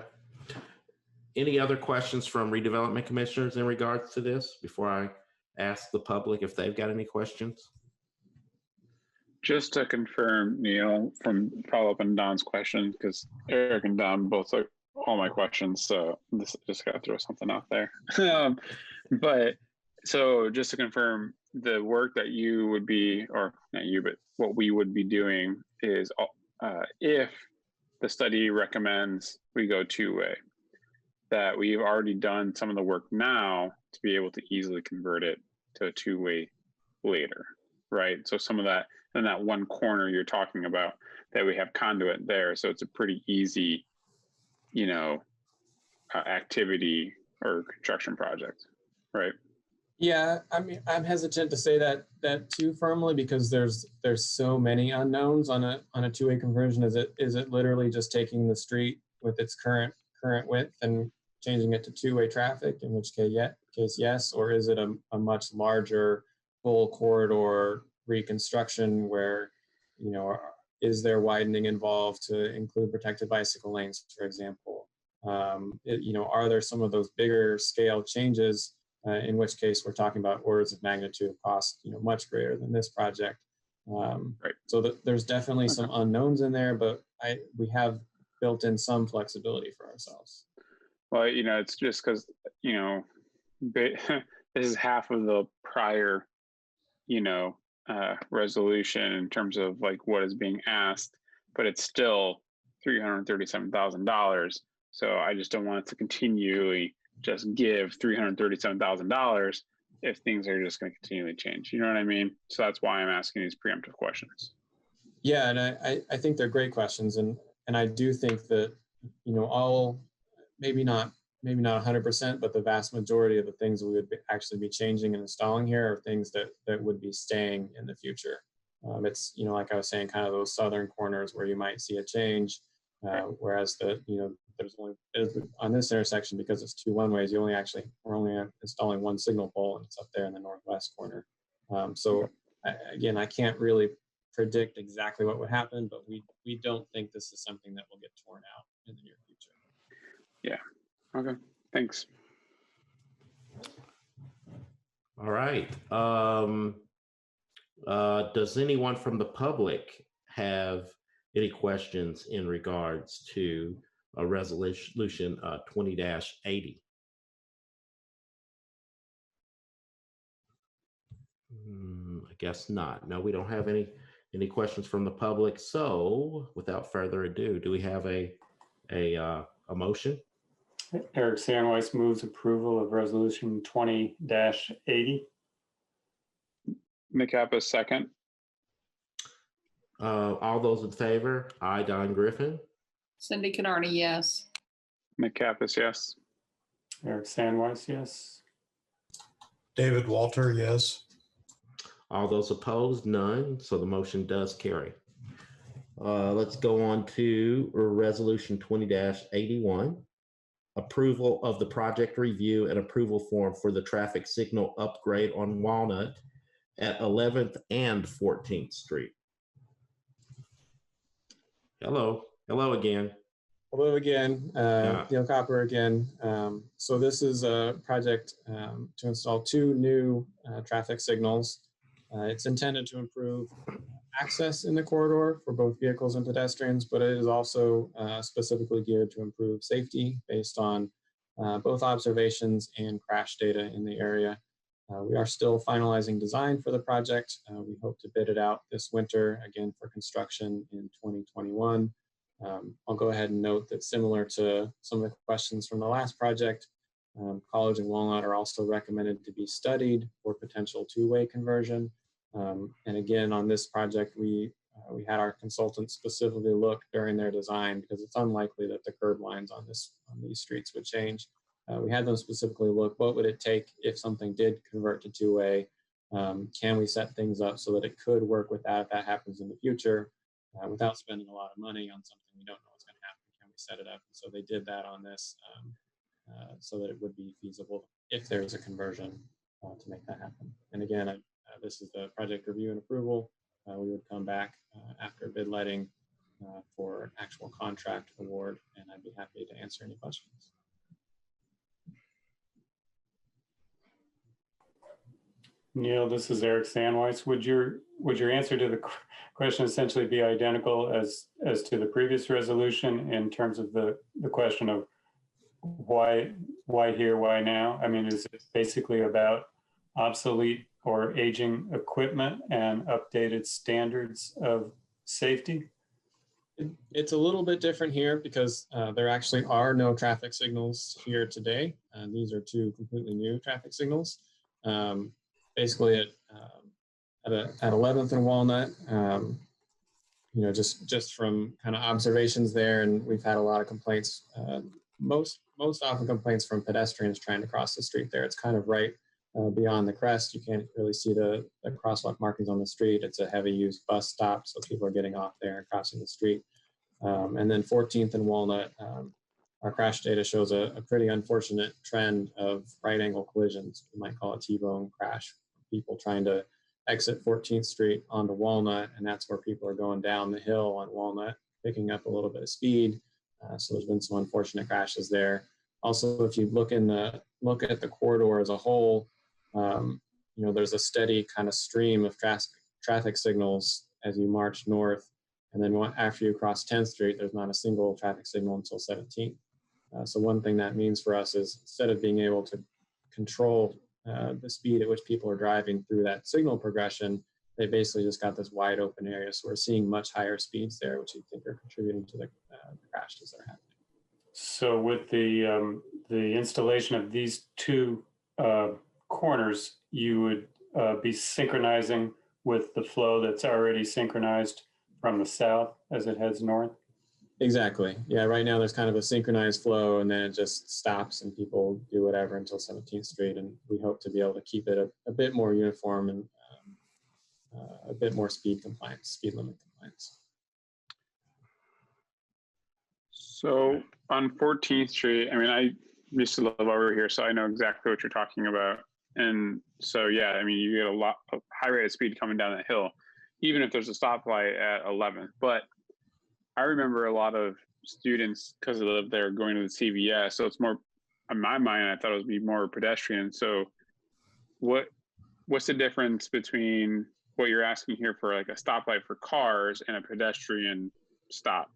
Any other questions from redevelopment commissioners in regards to this before I ask the public if they've got any questions? Just to confirm, Neil, from follow up on Don's question, because Eric and Don both took all my questions, so this just got to throw something out there. But so just to confirm, the work that you would be, or not you, but what we would be doing is if the study recommends we go two-way, that we've already done some of the work now to be able to easily convert it to a two-way later, right? So some of that, in that one corner you're talking about, that we have conduit there. So it's a pretty easy, activity or construction project, right? Yeah, I mean, I'm hesitant to say that too firmly because there's so many unknowns on a two-way conversion. Is it literally just taking the street with its current width and changing it to two-way traffic, in which case yes, or is it a much larger full corridor reconstruction where, is there widening involved to include protected bicycle lanes, for example? Are there some of those bigger scale changes, in which case we're talking about orders of magnitude of cost, much greater than this project. Right. So there's definitely some unknowns in there, but we have built in some flexibility for ourselves. Well, it's just because, this is half of the prior, resolution in terms of like what is being asked, but it's still $337,000. So I just don't want it to continually just give $337,000 if things are just going to continually change. You know what I mean? So that's why I'm asking these preemptive questions. Yeah, and I think they're great questions, and I do think that all maybe not 100%, but the vast majority of the things we would actually be changing and installing here are things that would be staying in the future. It's like I was saying, kind of those southern corners where you might see a change, whereas there's only on this intersection, because it's two one-ways, we're only installing one signal pole, and it's up there in the northwest corner. So again, I can't really predict exactly what would happen, but we don't think this is something that will get torn out in the near future. Yeah. Okay. Thanks. All right. Does anyone from the public have any questions in regards to a resolution 20-80? I guess not. No, we don't have any questions from the public. So without further ado, do we have a motion? Eric Sandweiss moves approval of resolution 20-80. McAppa, second. All those in favor? Aye. Don Griffin. Cindy Canardi, yes. McAppa, yes. Eric Sandweiss, yes. David Walter, yes. All those opposed? None. So the motion does carry. Let's go on to resolution 20-81. Approval of the project review and approval form for the traffic signal upgrade on Walnut at 11th and 14th Street. Hello again. Hello again, Neil Copper again. So this is a project to install 2 new traffic signals. It's intended to improve access in the corridor for both vehicles and pedestrians, but it is also specifically geared to improve safety based on both observations and crash data in the area. We are still finalizing design for the project. We hope to bid it out this winter, again for construction in 2021. I'll go ahead and note that similar to some of the questions from the last project, College and Walnut are also recommended to be studied for potential 2-way conversion. And again, on this project, we had our consultants specifically look during their design because it's unlikely that the curb lines on these streets would change. We had them specifically look, what would it take if something did convert to 2-way? Can we set things up so that it could work with that if that happens in the future without spending a lot of money on something we don't know what's going to happen? Can we set it up? And so they did that on this so that it would be feasible if there's a conversion to make that happen. And again, this is the project review and approval. We would come back after bid letting for actual contract award, and I'd be happy to answer any questions. Neil, this is Eric Sandweiss. Would your answer to the question essentially be identical as to the previous resolution in terms of the question of why here, why now? I mean, is it basically about obsolete or aging equipment and updated standards of safety? It's a little bit different here because there actually are no traffic signals here today. These are 2 completely new traffic signals. Basically at 11th and Walnut, you know, just from kind of observations there, and we've had a lot of complaints, most often complaints from pedestrians trying to cross the street there. It's kind of right beyond the crest. You can't really see the crosswalk markings on the street. It's a heavy used bus stop, so people are getting off there and crossing the street. And then 14th and Walnut, our crash data shows a pretty unfortunate trend of right angle collisions. We might call it T-bone crash. People trying to exit 14th Street onto Walnut, and that's where people are going down the hill on Walnut, picking up a little bit of speed. So there's been some unfortunate crashes there. Also, if you look at the corridor as a whole, you know, there's a steady kind of stream of traffic signals as you march north, and then after you cross 10th Street, there's not a single traffic signal until 17th. So one thing that means for us is instead of being able to control the speed at which people are driving through that signal progression, they basically just got this wide open area. So we're seeing much higher speeds there, which you think are contributing to the crashes that are happening. So with the installation of these 2 corners, you would be synchronizing with the flow that's already synchronized from the south as it heads north? Exactly. Yeah, right now there's kind of a synchronized flow, and then it just stops and people do whatever until 17th Street. And we hope to be able to keep it a bit more uniform and a bit more speed limit compliance. So on 14th Street, I mean, I used to live over here, so I know exactly what you're talking about. And so, yeah, I mean, you get a lot of high rate of speed coming down that hill, even if there's a stoplight at 11th. But I remember a lot of students, because they live there, going to the CVS. So it's more, in my mind, I thought it would be more pedestrian. So what's the difference between what you're asking here for like a stoplight for cars and a pedestrian stop?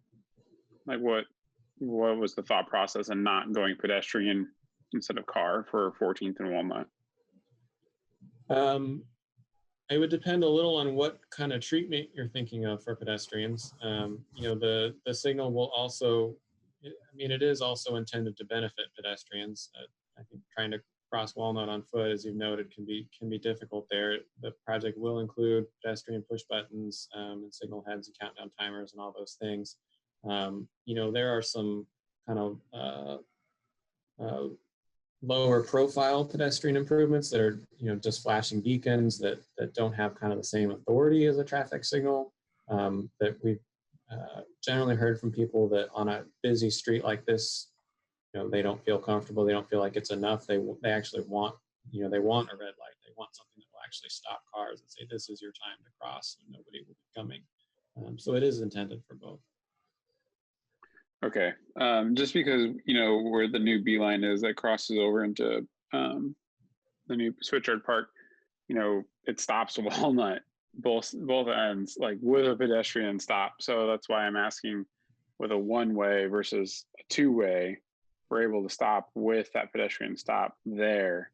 Like what was the thought process in not going pedestrian instead of car for 14th and Walnut? It would depend a little on what kind of treatment you're thinking of for pedestrians. You know, the signal will also, I mean, it is also intended to benefit pedestrians. I think trying to cross Walnut on foot, as you've noted, can be difficult there. The project will include pedestrian push buttons and signal heads and countdown timers and all those things. You know, there are some kind of lower profile pedestrian improvements that are, you know, just flashing beacons that don't have kind of the same authority as a traffic signal. That we've generally heard from people that on a busy street like this, you know, they don't feel comfortable. They don't feel like it's enough. They actually want, you know, they want a red light. They want something that will actually stop cars and say, this is your time to cross, and nobody will be coming. So it is intended for both. Okay. Just because, you know, where the new B line is that crosses over into the new Switchyard Park, you know, it stops Walnut both ends, like with a pedestrian stop. So that's why I'm asking, with a one-way versus a two-way, we're able to stop with that pedestrian stop there.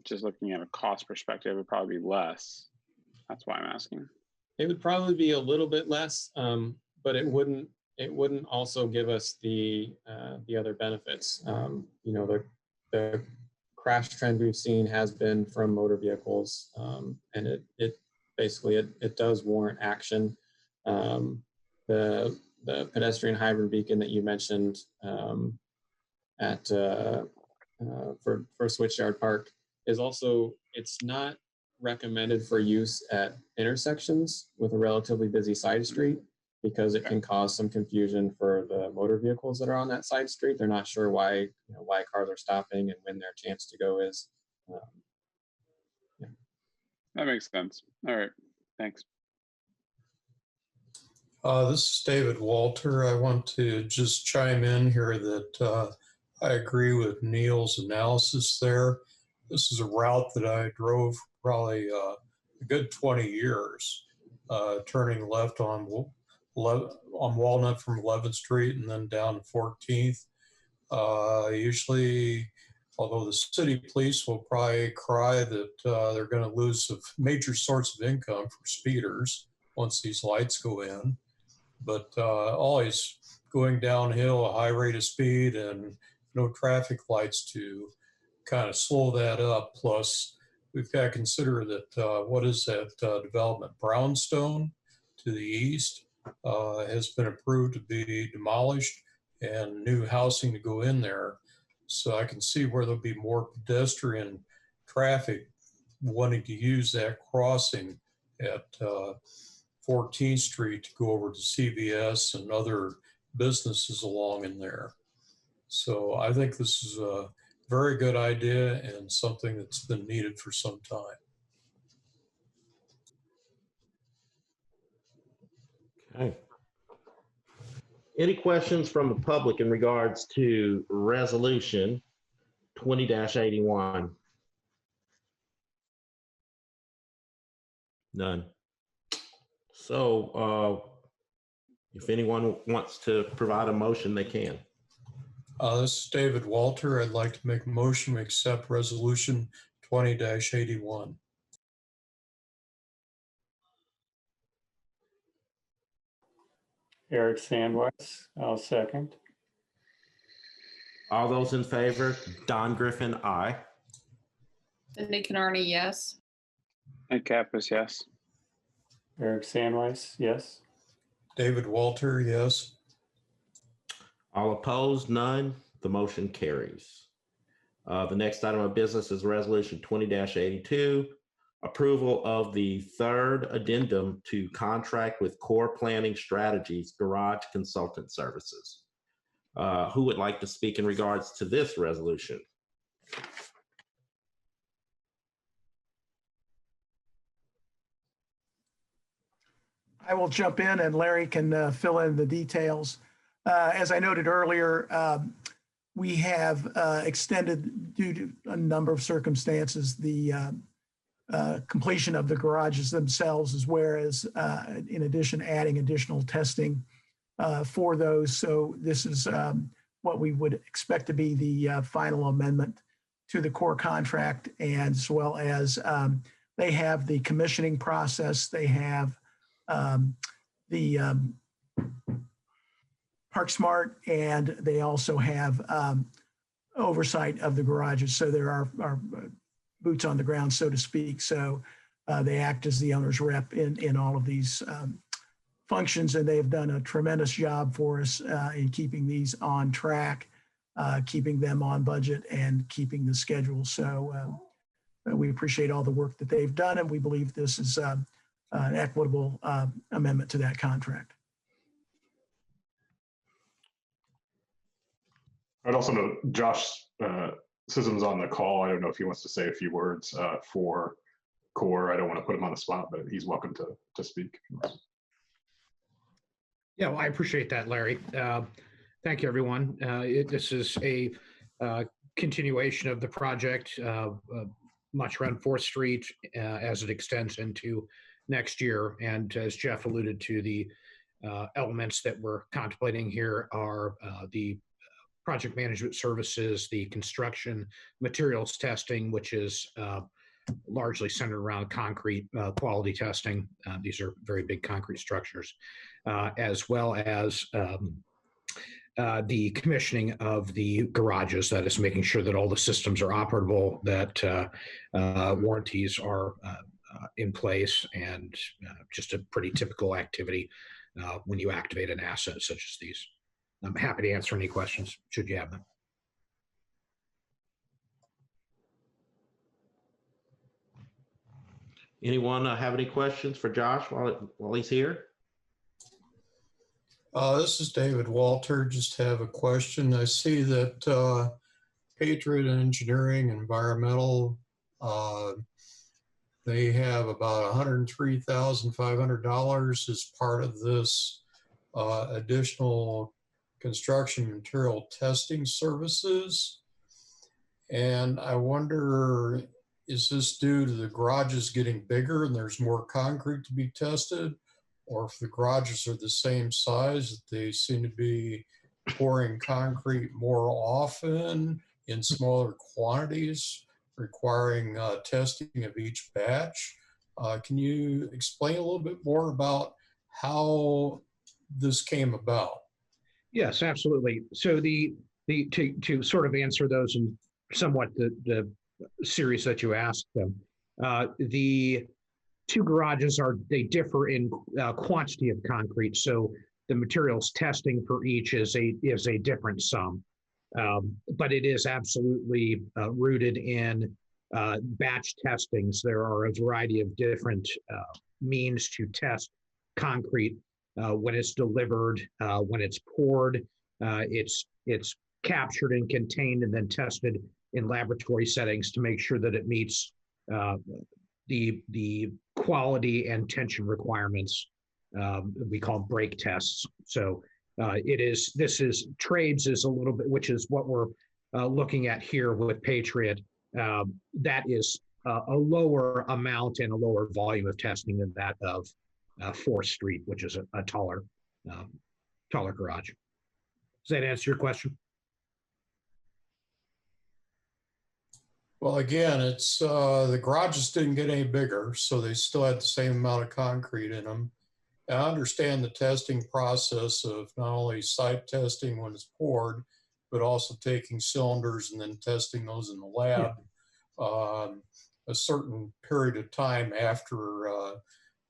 Just looking at a cost perspective, it'd probably be less. That's why I'm asking. It would probably be a little bit less, but it wouldn't also give us the other benefits. You know, the crash trend we've seen has been from motor vehicles, and it basically it does warrant action. The pedestrian hybrid beacon that you mentioned at for Switchyard Park is also, it's not recommended for use at intersections with a relatively busy side street, because it can cause some confusion for the motor vehicles that are on that side street. They're not sure why cars are stopping and when their chance to go is. Yeah. That makes sense. All right, thanks. This is David Walter. I want to just chime in here that I agree with Neil's analysis there. This is a route that I drove probably a good 20 years, turning left on Walnut from 11th Street and then down to 14th. Usually, although the city police will probably cry that they're going to lose a major source of income for speeders once these lights go in, but always going downhill a high rate of speed and no traffic lights to kind of slow that up. Plus, we've got to consider that what is that development? Brownstone to the east has been approved to be demolished and new housing to go in there. So I can see where there'll be more pedestrian traffic wanting to use that crossing at 14th Street to go over to CVS and other businesses along in there. So I think this is a very good idea and something that's been needed for some time. Okay. Any questions from the public in regards to resolution 20-81? None. So if anyone wants to provide a motion, they can. This is David Walter. I'd like to make a motion to accept resolution 20-81. Eric Sandweiss, I'll second. All those in favor, Don Griffin, aye. Cindy Canarney, yes. And Kappas, yes. Eric Sandweiss, yes. David Walter, yes. All opposed, none. The motion carries. The next item of business is resolution 20-82, approval of the third addendum to contract with Core Planning Strategies Garage Consultant Services. Who would like to speak in regards to this resolution? I will jump in and Larry can fill in the details. As I noted earlier, we have extended, due to a number of circumstances, the completion of the garages themselves, as well as, in addition, adding additional testing for those. So this is what we would expect to be the final amendment to the core contract, and as well as they have the commissioning process, they have the Park Smart, and they also have oversight of the garages. So there are boots on the ground, so to speak. So they act as the owner's rep in all of these functions, and they have done a tremendous job for us in keeping these on track, keeping them on budget, and keeping the schedule. So we appreciate all the work that they've done, and we believe this is an equitable amendment to that contract. I'd also note Josh Sism's on the call. I don't know if he wants to say a few words for Core. I don't want to put him on the spot, but he's welcome to speak. Yeah, well, I appreciate that, Larry. Thank you, everyone. This is a continuation of the project, much around 4th Street as it extends into next year. And as Jeff alluded to, the elements that we're contemplating here are the project management services, the construction materials testing, which is largely centered around concrete quality testing. These are very big concrete structures, as well as the commissioning of the garages, that is making sure that all the systems are operable, that warranties are in place, and just a pretty typical activity when you activate an asset such as these. I'm happy to answer any questions should you have them. Anyone have any questions for Josh while he's here? This is David Walter. Just have a question. I see that Patriot Engineering Environmental, they have about $103,500 as part of this additional construction material testing services. And I wonder, is this due to the garages getting bigger and there's more concrete to be tested? Or if the garages are the same size, they seem to be pouring concrete more often in smaller quantities, requiring testing of each batch. Can you explain a little bit more about how this came about? Yes, absolutely. So to sort of answer those in somewhat the series that you asked them, the two garages they differ in quantity of concrete. So the materials testing for each is a different sum, but it is absolutely rooted in batch testings. There are a variety of different means to test concrete when it's delivered, when it's poured. It's captured and contained and then tested in laboratory settings to make sure that it meets the quality and tension requirements we call break tests. So trades is a little bit, which is what we're looking at here with Patriot. That is a lower amount and a lower volume of testing than that of 4th Street, which is a taller garage. Does that answer your question? Well, again, it's the garages didn't get any bigger, so they still had the same amount of concrete in them. And I understand the testing process of not only site testing when it's poured, but also taking cylinders and then testing those in the lab a certain period of time after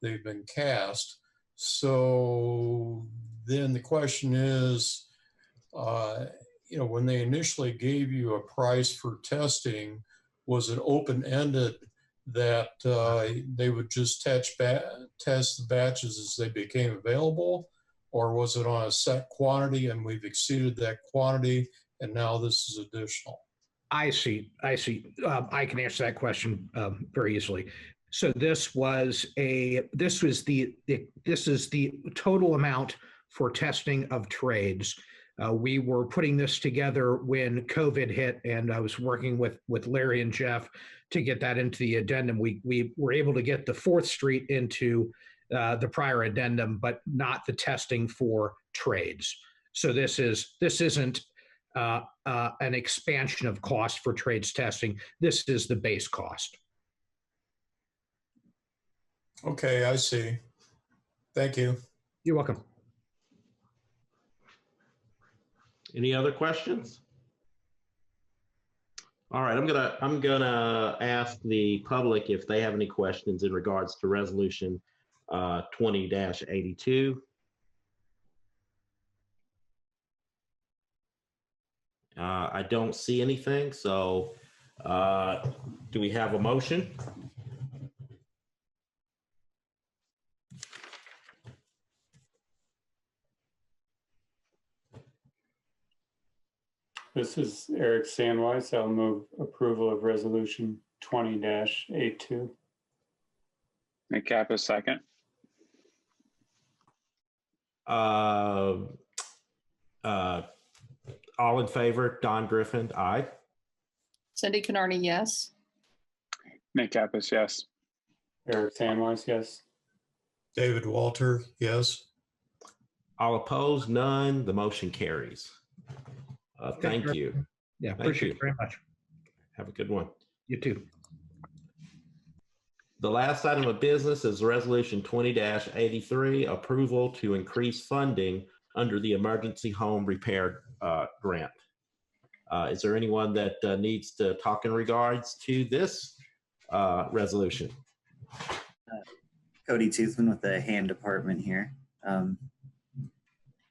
they've been cast. So then the question is, when they initially gave you a price for testing, was it open-ended that they would just test the batches as they became available? Or was it on a set quantity and we've exceeded that quantity and now this is additional? I see. I can answer that question very easily. So this is the total amount for testing of trades. We were putting this together when COVID hit, and I was working with Larry and Jeff to get that into the addendum. We were able to get the 4th Street into the prior addendum, but not the testing for trades. So this isn't an expansion of cost for trades testing. This is the base cost. Okay, I see. Thank you. You're welcome. Any other questions? All right, I'm gonna ask the public if they have any questions in regards to resolution 20-82. I don't see anything, so do we have a motion? This is Eric Sandweiss. I'll move approval of resolution 20-82. Nick Kappa, second. All in favor, Don Griffin, aye. Cindy Canardi, yes. Nick Kappas, yes. Eric Sandwise, yes. David Walter, yes. All opposed, none. The motion carries. Thank you. Yeah, Thank appreciate you. it very much. Have a good one. You too. The last item of business is Resolution 20-83, approval to increase funding under the Emergency Home Repair Grant. Is there anyone that needs to talk in regards to this resolution? Cody Toothman with the hand department here.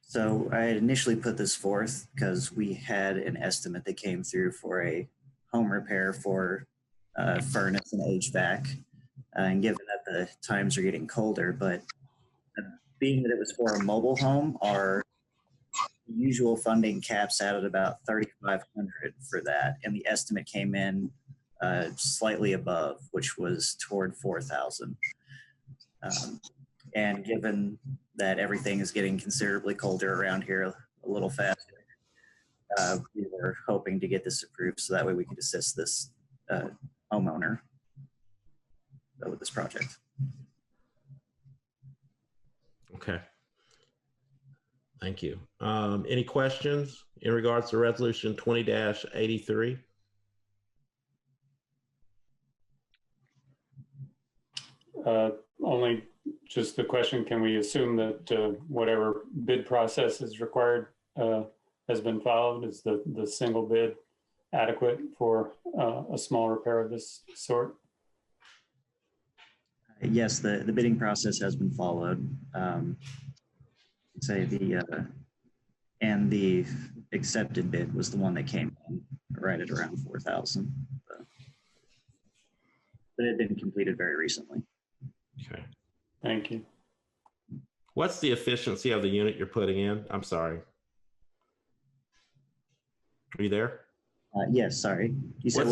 So I had initially put this forth because we had an estimate that came through for a home repair for furnace and HVAC. And given that the times are getting colder, but being that it was for a mobile home, our usual funding caps out at about $3,500 for that. And the estimate came in slightly above, which was toward $4,000. And given that everything is getting considerably colder around here a little faster, we were hoping to get this approved so that way we could assist this homeowner with this project. Okay. Thank you. Any questions in regards to Resolution 20-83? Only just the question, can we assume that whatever bid process is required has been followed? Is the single bid adequate for a small repair of this sort? Yes, the bidding process has been followed. Say and the accepted bid was the one that came in right at around 4,000. But it had been completed very recently. Okay. Thank you. What's the efficiency of the unit you're putting in? I'm sorry. Are you there? Yes, sorry. You said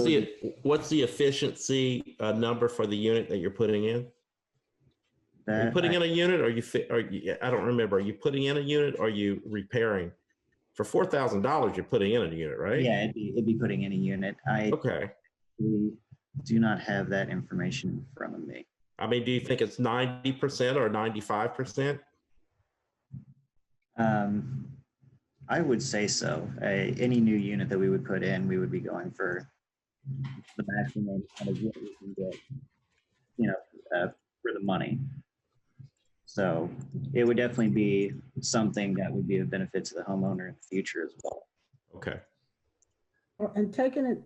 what's the efficiency number for the unit that you're putting in? Are you putting in a unit, or I don't remember. Are you putting in a unit, or are you repairing? For $4,000, you're putting in a unit, right? Yeah, it'd be putting in a unit. Okay. We do not have that information in front of me. I mean, do you think it's 90% or 95%? I would say so. Any new unit that we would put in, we would be going for the maximum kind of unit we can get, for the money. So it would definitely be something that would be a benefit to the homeowner in the future as well. Okay. And taking it,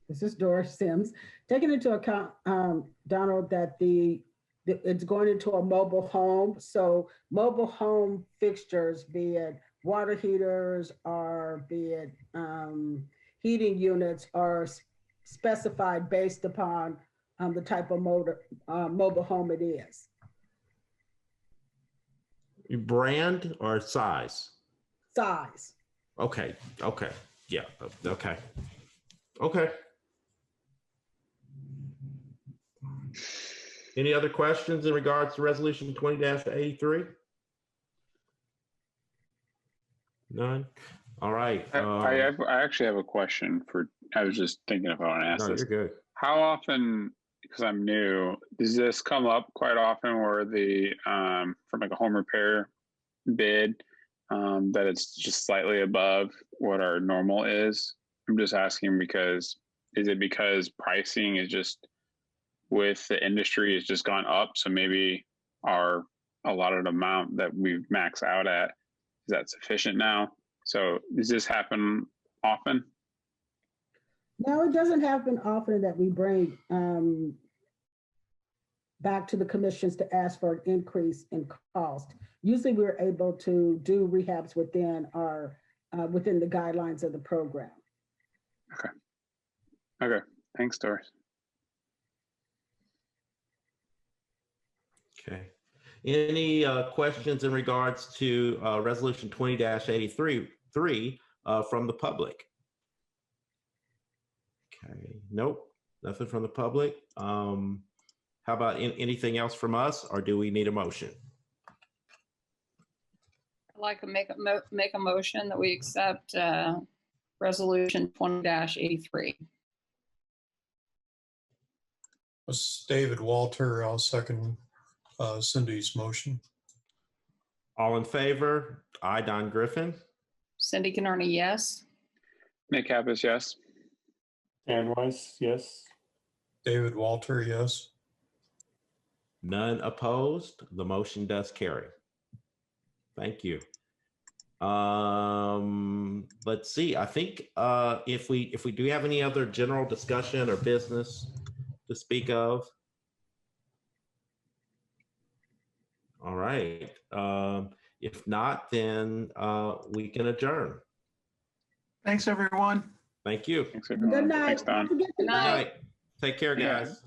this is Doris Sims, taking into account, Donald, that it's going into a mobile home. So mobile home fixtures, be it water heaters or be it heating units, are specified based upon the type of mobile home it is. Brand or size? Size. Okay. Okay. Yeah. Okay. Okay. Any other questions in regards to Resolution 20-83? None? All right. I actually have a question I was just thinking if I want to ask this. You're good. How often, because I'm new, does this come up quite often where from like a home repair bid, that it's just slightly above what our normal is? I'm just asking because pricing is just with the industry has just gone up, so maybe our allotted amount that we've maxed out at, is that sufficient now? So does this happen often? No, it doesn't happen often that we bring back to the commissions to ask for an increase in cost. Usually we're able to do rehabs within within the guidelines of the program. Okay. Thanks, Doris. Okay. Any questions in regards to Resolution 20-83 from the public? Okay. Nope. Nothing from the public. How about anything else from us, or do we need a motion? I'd like to make a motion that we accept Resolution 20-83. This is David Walter. I'll second Cindy's motion. All in favor? Aye, Don Griffin. Cindy Canarney, yes. Nick Kappas, yes. Dan Weiss, yes. David Walter, yes. None opposed. The motion does carry. Thank you. Let's see. I think if we do have any other general discussion or business to speak of. All right. If not, then we can adjourn. Thanks, everyone. Thank you. Thanks, everyone. Good night. Thanks, Don. Don't forget to Good night. Take care, guys.